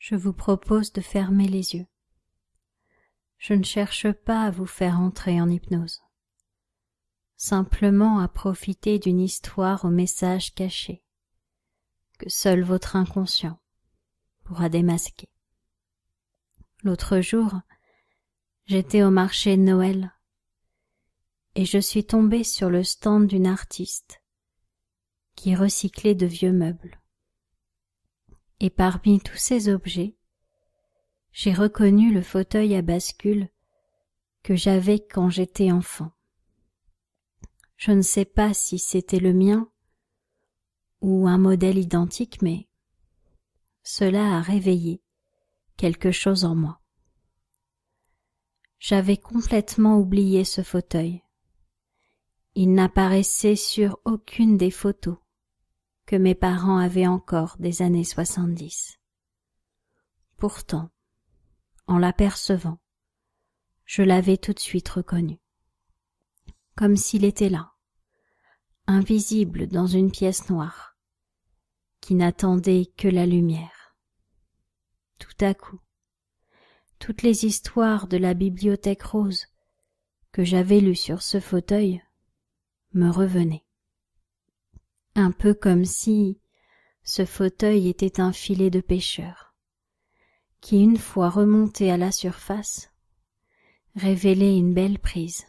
je vous propose de fermer les yeux. Je ne cherche pas à vous faire entrer en hypnose, simplement à profiter d'une histoire au message caché, que seul votre inconscient pourra démasquer. L'autre jour, j'étais au marché de Noël et je suis tombée sur le stand d'une artiste qui recyclait de vieux meubles. Et parmi tous ces objets, j'ai reconnu le fauteuil à bascule que j'avais quand j'étais enfant. Je ne sais pas si c'était le mien ou un modèle identique, mais cela a réveillé quelque chose en moi. J'avais complètement oublié ce fauteuil. Il n'apparaissait sur aucune des photos que mes parents avaient encore des années 70. Pourtant, en l'apercevant, je l'avais tout de suite reconnu, comme s'il était là, invisible dans une pièce noire, qui n'attendait que la lumière. Tout à coup, toutes les histoires de la bibliothèque rose que j'avais lues sur ce fauteuil me revenaient. Un peu comme si ce fauteuil était un filet de pêcheur, qui une fois remonté à la surface, révélait une belle prise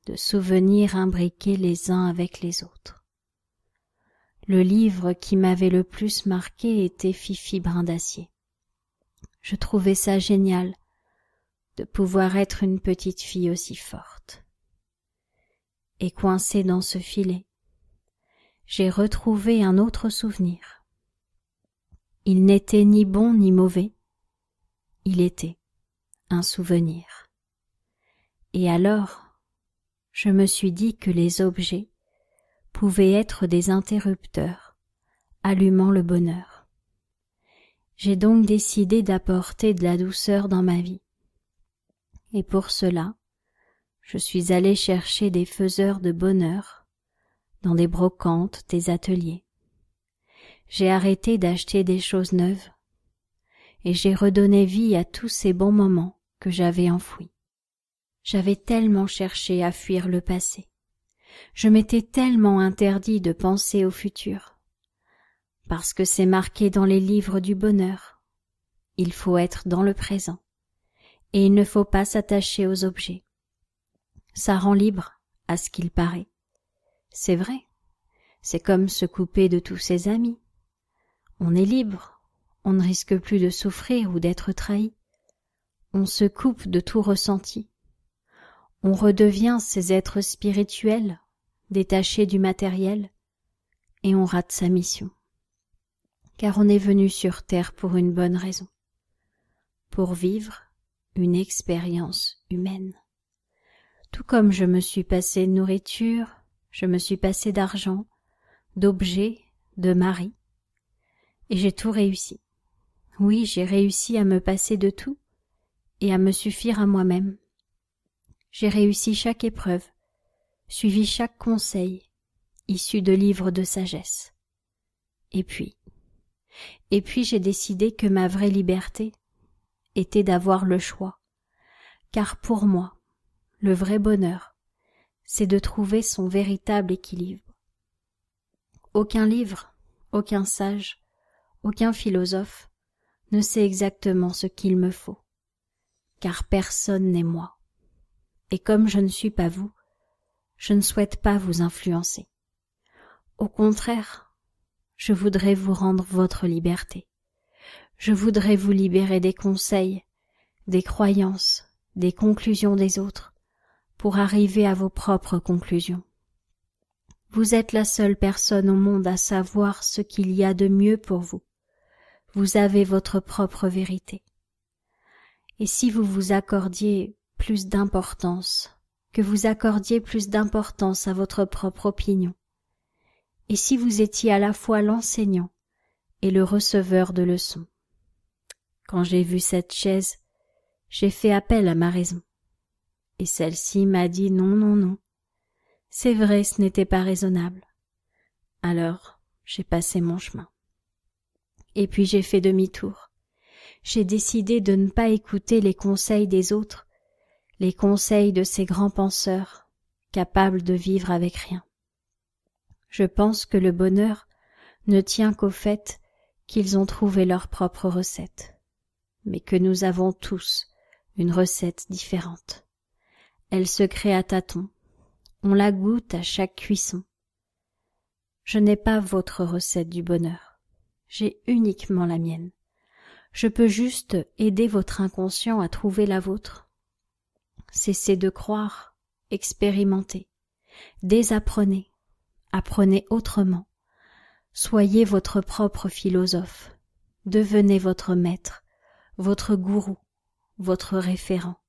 de souvenirs imbriqués les uns avec les autres. Le livre qui m'avait le plus marqué était Fifi Brin d'Acier. Je trouvais ça génial de pouvoir être une petite fille aussi forte. Et coincée dans ce filet, j'ai retrouvé un autre souvenir. Il n'était ni bon ni mauvais, il était un souvenir. Et alors, je me suis dit que les objets pouvaient être des interrupteurs, allumant le bonheur. J'ai donc décidé d'apporter de la douceur dans ma vie. Et pour cela, je suis allée chercher des faiseurs de bonheur dans des brocantes, des ateliers. J'ai arrêté d'acheter des choses neuves et j'ai redonné vie à tous ces bons moments que j'avais enfouis. J'avais tellement cherché à fuir le passé. Je m'étais tellement interdit de penser au futur. Parce que c'est marqué dans les livres du bonheur. Il faut être dans le présent. Et il ne faut pas s'attacher aux objets. Ça rend libre, à ce qu'il paraît. C'est vrai. C'est comme se couper de tous ses amis. On est libre. On ne risque plus de souffrir ou d'être trahi. On se coupe de tout ressenti. On redevient ces êtres spirituels, détachés du matériel, et on rate sa mission. Car on est venu sur terre pour une bonne raison. Pour vivre une expérience humaine. Tout comme je me suis passé de nourriture, je me suis passé d'argent, d'objets, de mari, et j'ai tout réussi. Oui, j'ai réussi à me passer de tout et à me suffire à moi-même. J'ai réussi chaque épreuve, suivi chaque conseil, issu de livres de sagesse. Et puis j'ai décidé que ma vraie liberté était d'avoir le choix, car pour moi, le vrai bonheur, c'est de trouver son véritable équilibre. Aucun livre, aucun sage, aucun philosophe ne sait exactement ce qu'il me faut, car personne n'est moi. Et comme je ne suis pas vous, je ne souhaite pas vous influencer. Au contraire, je voudrais vous rendre votre liberté. Je voudrais vous libérer des conseils, des croyances, des conclusions des autres, pour arriver à vos propres conclusions. Vous êtes la seule personne au monde à savoir ce qu'il y a de mieux pour vous. Vous avez votre propre vérité. Et si vous vous accordiez plus d'importance, que vous accordiez plus d'importance à votre propre opinion, et si vous étiez à la fois l'enseignant et le receveur de leçons. Quand j'ai vu cette chaise, j'ai fait appel à ma raison. Et celle-ci m'a dit non, non, non. C'est vrai, ce n'était pas raisonnable. Alors, j'ai passé mon chemin. Et puis j'ai fait demi-tour. j'ai décidé de ne pas écouter les conseils des autres, les conseils de ces grands penseurs, capables de vivre avec rien. Je pense que le bonheur ne tient qu'au fait qu'ils ont trouvé leur propre recette, mais que nous avons tous une recette différente. Elle se crée à tâtons, on la goûte à chaque cuisson. Je n'ai pas votre recette du bonheur, j'ai uniquement la mienne. Je peux juste aider votre inconscient à trouver la vôtre. Cessez de croire, expérimentez, désapprenez, apprenez autrement. Soyez votre propre philosophe, devenez votre maître, votre gourou, votre référent.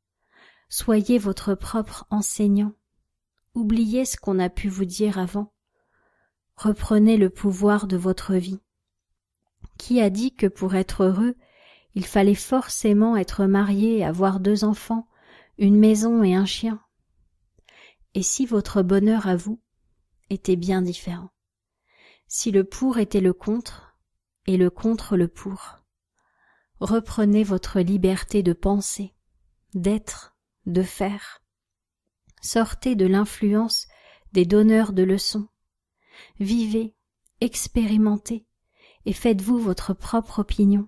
Soyez votre propre enseignant. Oubliez ce qu'on a pu vous dire avant. Reprenez le pouvoir de votre vie. Qui a dit que pour être heureux, il fallait forcément être marié, avoir 2 enfants, une maison et un chien? Et si votre bonheur à vous était bien différent? Si le pour était le contre, et le contre le pour? Reprenez votre liberté de penser, d'être, de faire. Sortez de l'influence des donneurs de leçons. Vivez, expérimentez, et faites-vous votre propre opinion.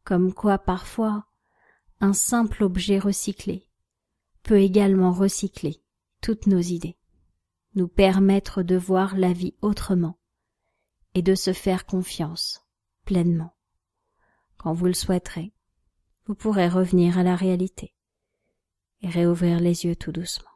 Comme quoi, parfois, un simple objet recyclé peut également recycler toutes nos idées, nous permettre de voir la vie autrement et de se faire confiance pleinement. Quand vous le souhaiterez, vous pourrez revenir à la réalité et réouvrir les yeux tout doucement.